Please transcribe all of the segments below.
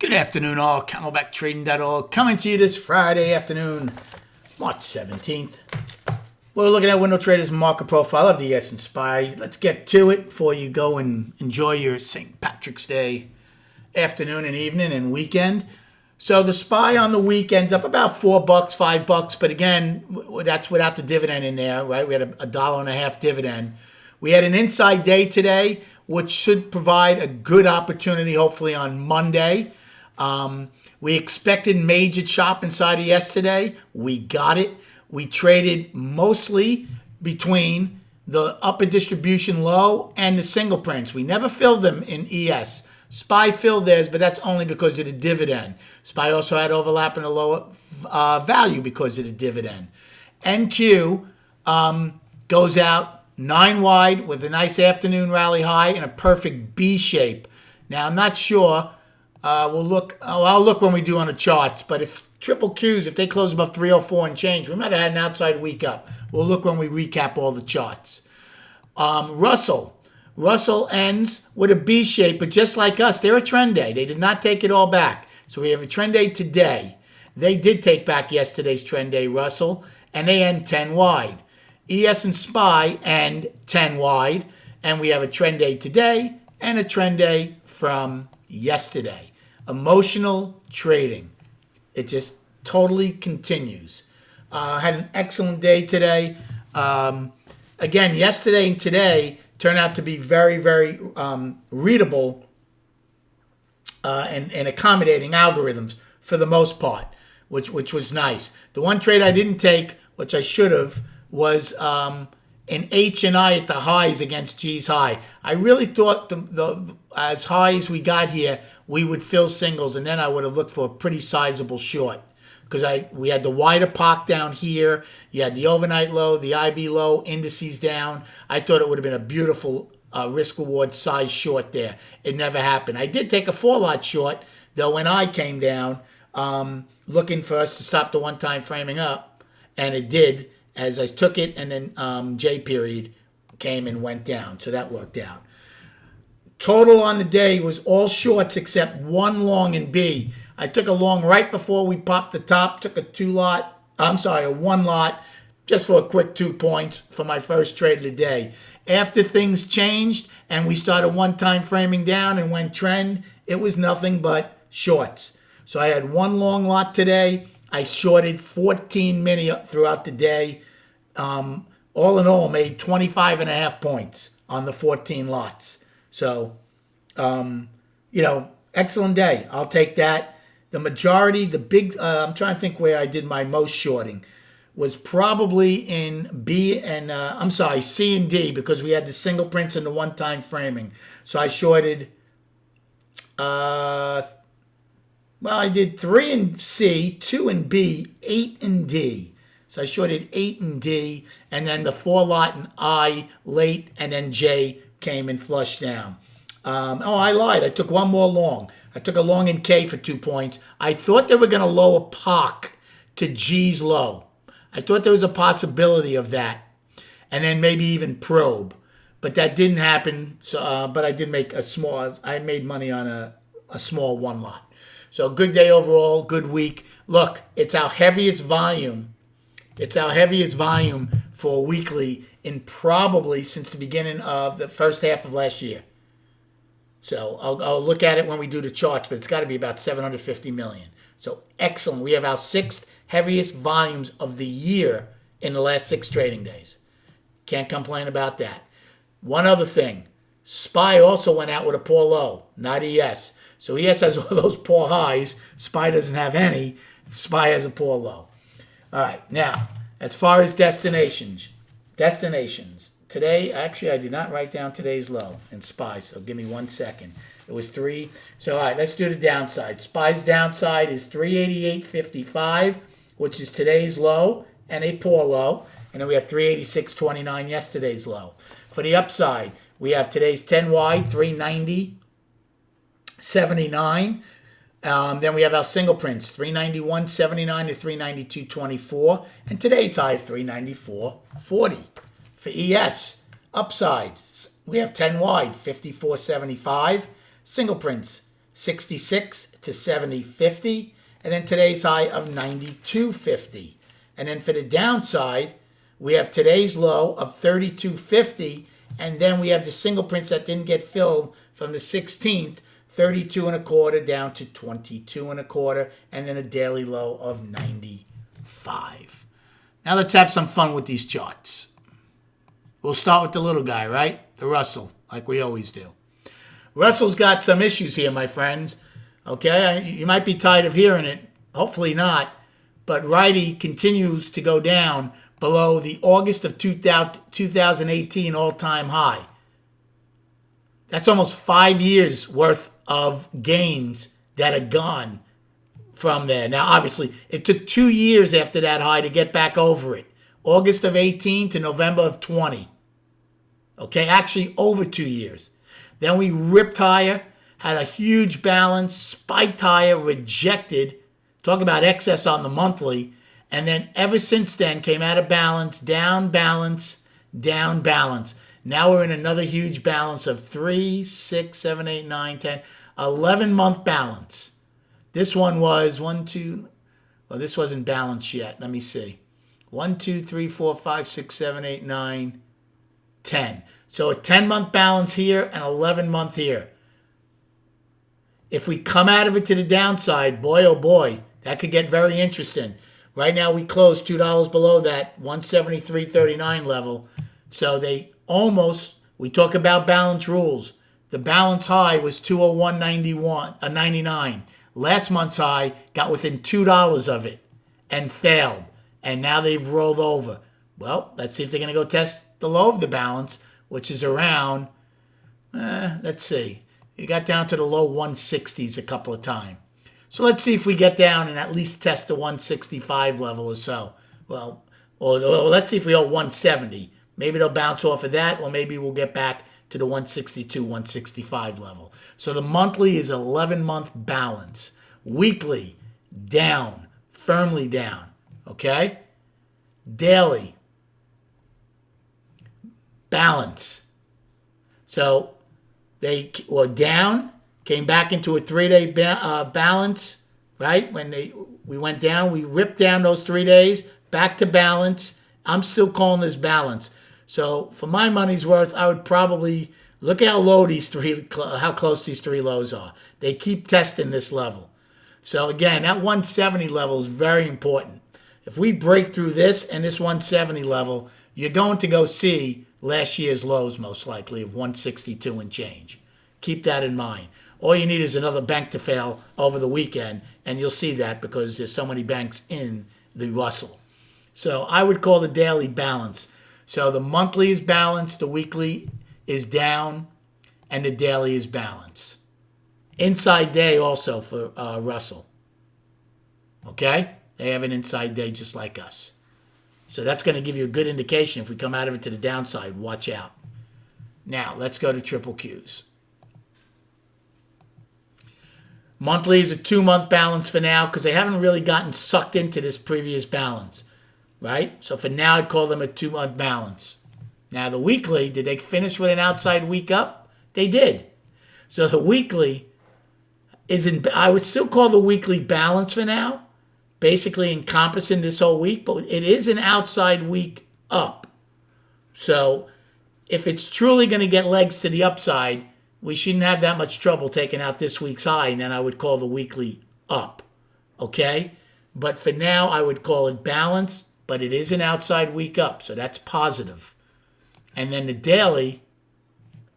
Good afternoon, all. CamelbackTrading.org coming to you this Friday afternoon, March 17th. We're looking at window traders market profile of the S&P. Let's get to it before you go and enjoy your St. Patrick's Day afternoon and evening and weekend. So the SPY on the weekend's up about $4, $5, but again, that's without the dividend in there, right? We had a $1.50 dividend. We had an inside day today, which should provide a good opportunity, hopefully on Monday. We expected major chop inside of yesterday. We got it. We traded mostly between the upper distribution low and the single prints. We never filled them in ES. SPY filled theirs, but that's only because of the dividend. SPY also had overlap in the lower value because of the dividend. NQ goes out 9 wide with a nice afternoon rally high and a perfect B shape. Now, I'm not sure. I'll look when we do on the charts, but if triple Qs, if they close above 304 and change, we might have had an outside week up. We'll look when we recap all the charts. Russell ends with a B shape, but just like us, they're a trend day. They did not take it all back. So we have a trend day today. They did take back yesterday's trend day, Russell, and they end 10 wide. ES and SPY end 10 wide, and we have a trend day today and a trend day from yesterday. Emotional trading. It just totally continues. Had an excellent day today. Again, yesterday and today turned out to be very, very readable and accommodating algorithms for the most part, which was nice. The one trade I didn't take, which I should have, was an H and I at the highs against G's high. I really thought the as high as we got here, we would fill singles, and then I would have looked for a pretty sizable short because we had the wider POC down here. You had the overnight low, the IB low, indices down. I thought it would have been a beautiful risk-reward size short there. It never happened. I did take a 4-lot short, though, when I came down, looking for us to stop the one-time framing up, and it did. As I took it, and then J period came and went down. So that worked out. Total on the day was all shorts except one long in B. I took a long right before we popped the top, took a 1 lot, just for a quick 2 points for my first trade of the day. After things changed and we started one-time framing down and went trend, it was nothing but shorts. So I had one long lot today. I shorted 14 mini throughout the day. All in all, made 25.5 points on the 14 lots. So, excellent day. I'll take that. The majority, the big, I'm trying to think where I did my most shorting, was probably in B and, C and D, because we had the single prints and the one-time framing. So I shorted, I did 3 in C, 2 in B, 8 in D. So I shorted 8 in D, and then the 4 lot in I late, and then J came and flushed down. I lied. I took one more long. I took a long in K for 2 points. I thought they were going to lower POC to G's low. I thought there was a possibility of that, and then maybe even probe. But that didn't happen, so, but I did make I made money on a small 1 lot. So good day overall, good week. Look, it's our heaviest volume. It's our heaviest volume for weekly in probably since the beginning of the first half of last year. So I'll look at it when we do the charts, but it's got to be about 750 million. So excellent. We have our 6th heaviest volumes of the year in the last 6 trading days. Can't complain about that. One other thing. SPY also went out with a poor low, not ES. So ES has all those poor highs. SPY doesn't have any. SPY has a poor low. All right. Now, as far as destinations. Today, actually, I did not write down today's low in SPY, so give me 1 second. It was 3. So, all right, let's do the downside. SPY's downside is 388.55, which is today's low and a poor low. And then we have 386.29, yesterday's low. For the upside, we have today's 10 wide, 390.79. Then we have our single prints, 391.79 to 392.24. And today's high, 394.40. For ES, upside, we have 10 wide, 54.75. Single prints, 66 to 70.50. And then today's high of 92.50. And then for the downside, we have today's low of 32.50. And then we have the single prints that didn't get filled from the 16th, 32.25 down to 22.25, and then a daily low of 95. Now let's have some fun with these charts. We'll start with the little guy, right? The Russell, like we always do. Russell's got some issues here, my friends. Okay, you might be tired of hearing it. Hopefully not. But righty continues to go down below the August of 2018 all-time high. That's almost 5 years worth of gains that are gone from there. Now, obviously, it took 2 years after that high to get back over it. August of 18 to November of 20. Okay, actually over 2 years. Then we ripped higher, had a huge balance, spiked higher, rejected. Talk about excess on the monthly. And then ever since then came out of balance, down balance, down balance. Now we're in another huge balance of 3, 6, 7, 8, 9, 10, 11-month balance. This one was 1, 2, well, this wasn't balanced yet. Let me see. 1, 2, 3, 4, 5, 6, 7, 8, 9, 10. So a 10-month balance here and 11-month here. If we come out of it to the downside, boy, oh boy, that could get very interesting. Right now we closed $2 below that 173.39 level. So they almost, we talk about balance rules. The balance high was 201.99. Last month's high got within $2 of it and failed. And now they've rolled over. Well, let's see if they're going to go test the low of the balance, which is around, let's see. You got down to the low 160s a couple of times. So let's see if we get down and at least test the 165 level or so. Well, or let's see if we hold 170. Maybe they'll bounce off of that, or maybe we'll get back to the 162, 165 level. So the monthly is 11-month balance. Weekly, down, firmly down. Okay? Daily, balance. So they were down, came back into a 3-day balance, right? When we went down, we ripped down those 3 days, back to balance. I'm still calling this balance. So for my money's worth, I would probably look how low how close these three lows are. They keep testing this level. So again, that 170 level is very important. If we break through this and this 170 level, you're going to go see last year's lows most likely of 162 and change. Keep that in mind. All you need is another bank to fail over the weekend, and you'll see that because there's so many banks in the Russell. So I would call the daily balance. So the monthly is balanced, the weekly is down, and the daily is balanced. Inside day also for Russell. Okay? They have an inside day just like us. So that's going to give you a good indication. If we come out of it to the downside, watch out. Now, let's go to triple Qs. Monthly is a 2-month balance for now because they haven't really gotten sucked into this previous balance, right? So for now, I'd call them a 2-month balance. Now, the weekly, did they finish with an outside week up? They did. So the weekly I would still call the weekly balance for now, basically encompassing this whole week, but it is an outside week up. So if it's truly going to get legs to the upside, we shouldn't have that much trouble taking out this week's high, and then I would call the weekly up, okay? But for now, I would call it balanced, but it is an outside week up, so that's positive. And then the daily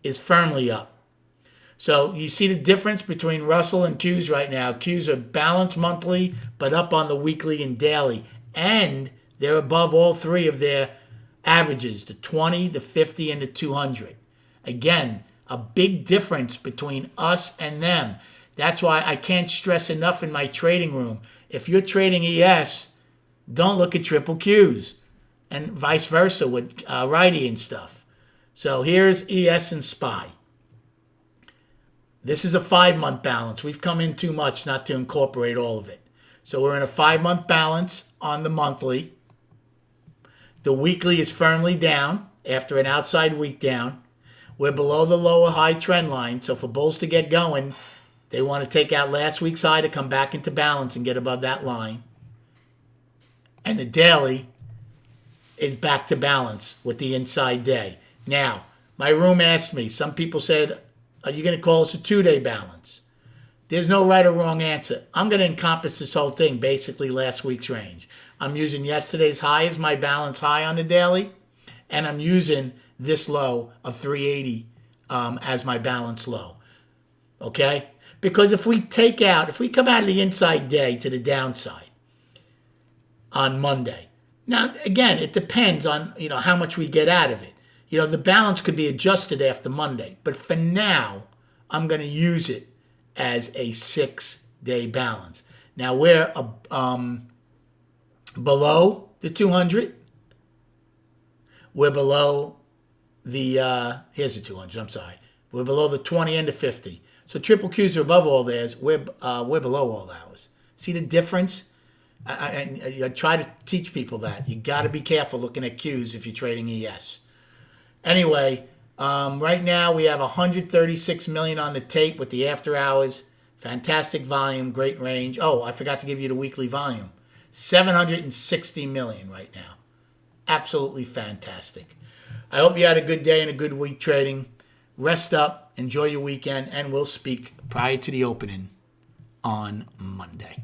is firmly up. So you see the difference between Russell and Qs right now. Qs are balanced monthly, but up on the weekly and daily. And they're above all three of their averages, the 20, the 50, and the 200. Again, a big difference between us and them. That's why I can't stress enough in my trading room. If you're trading ES, don't look at triple Qs, and vice versa with righty and stuff. So here's ES and SPY. This is a 5-month balance. We've come in too much not to incorporate all of it. So we're in a 5-month balance on the monthly. The weekly is firmly down after an outside week down. We're below the lower high trend line. So for bulls to get going, They want to take out last week's high to come back into balance and get above that line. And the daily is back to balance with the inside day. Now, my room asked me, some people said, are you going to call us a 2-day balance? There's no right or wrong answer. I'm going to encompass this whole thing, basically last week's range. I'm using yesterday's high as my balance high on the daily, and I'm using this low of 380 as my balance low. Okay? Because if we come out of the inside day to the downside on Monday, now again, it depends on how much we get out of it. The balance could be adjusted after Monday, but for now, I'm going to use it as a 6-day balance. Now we're below the 200. We're below the here's the 200. I'm sorry. We're below the 20 and the 50. So triple Qs are above all theirs. We're below all ours. See the difference? I try to teach people that. You got to be careful looking at Qs if you're trading ES. Anyway, right now we have 136 million on the tape with the after hours. Fantastic volume, great range. Oh, I forgot to give you the weekly volume. 760 million right now. Absolutely fantastic. I hope you had a good day and a good week trading. Rest up, enjoy your weekend, and we'll speak prior to the opening on Monday.